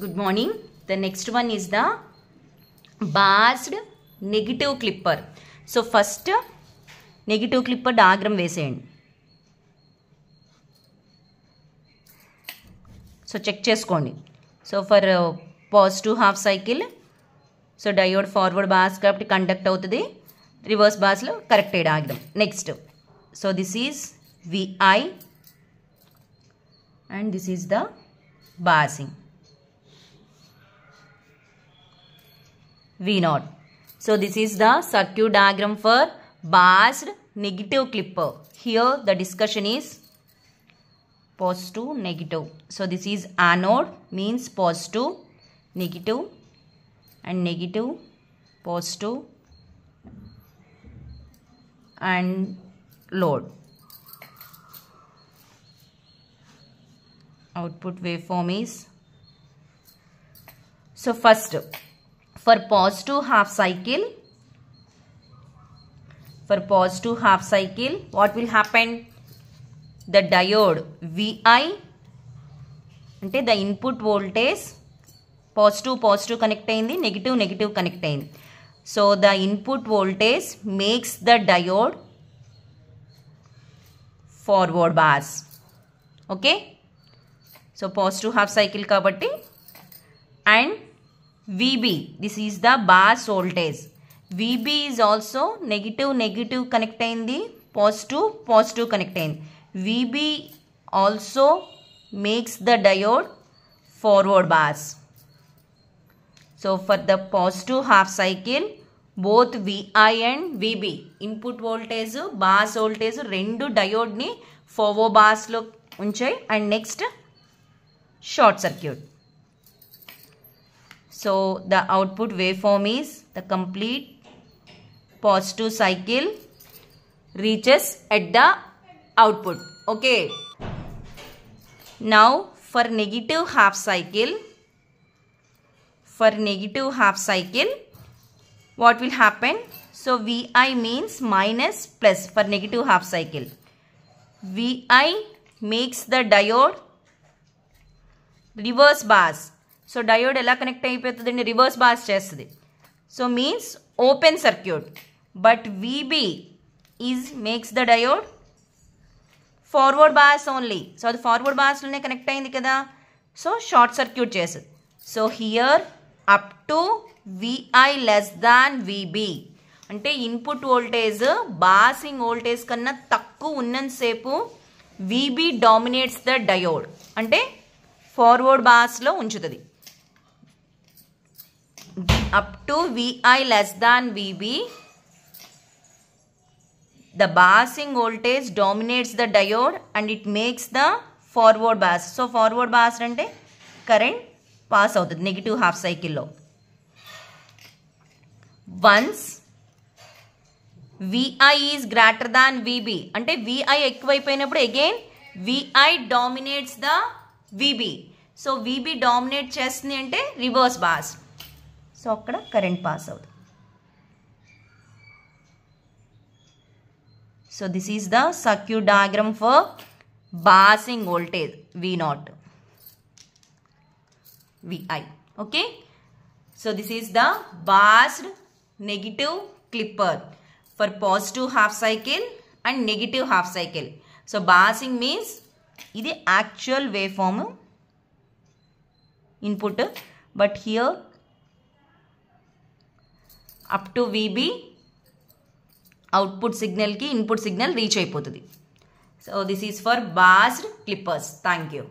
Good morning. The next one is the biased negative clipper. So first negative clipper diagram వేసేయండి. So check చేసుకోండి. So for positive half cycle, so diode forward bias కాబట్టి conduct అవుతుంది, reverse bias లో correct diagram. Next, so this is VI and this is the biasing. V0. So this is the circuit diagram for biased negative clipper. Here the discussion is positive, negative. So this is anode means positive, negative and negative, positive and load. Output waveform is, so first for positive half cycle, what will happen? The diode VI అంటే the input voltage positive connect అయింది, negative connect అయింది. So the input voltage makes the diode forward bias. Okay, so positive half cycle కాబట్టి, and VB, this is the bias voltage. VB is also negative connect అయింది, positive connect అయింది. VB also makes the diode forward bias. So for the positive half cycle, both VI and VB input voltage, bias voltage రెండు diode ని forward bias లో ఉంచాయి. And next short circuit. So the output waveform is the complete positive cycle reaches at the output. Okay. Now for negative half cycle, what will happen? So VI means minus plus for negative half cycle. VI makes the diode reverse bias. So diode ఎలా connect అయిపోతుందండి? Reverse bias చేస్తుంది. So means open circuit. But VB makes the diode forward bias only. So అది forward బాస్లోనే connect అయింది కదా, so short circuit చేస్తుంది. So here up to VI less than VB అంటే input voltage biasing voltage కన్నా తక్కువ ఉన్నంతసేపు వీబీ డామినేట్స్ ద డయోడ్ అంటే ఫార్వర్డ్ బాస్లో ఉంచుతుంది. Up to VI less than VB, the biasing voltage dominates the diode and it makes the forward bias. So forward bias ante current pass avutadi negative half cycle lo. Once VI is greater than VB ante VI ఎక్కువైపోయినప్పుడు again VI dominates the VB. So VB dominate చేస్తుంది అంటే reverse bias. So అక్కడ current pass అవుతుంది. So this is the circuit diagram for biasing voltage V0 VI. Okay, so this is the biased negative clipper for positive half cycle and negative half cycle. So biasing means ఇది actual wave form input, but here up to VB output సిగ్నల్కి input signal reach అయిపోతుంది. So this is for biased clippers. Thank you.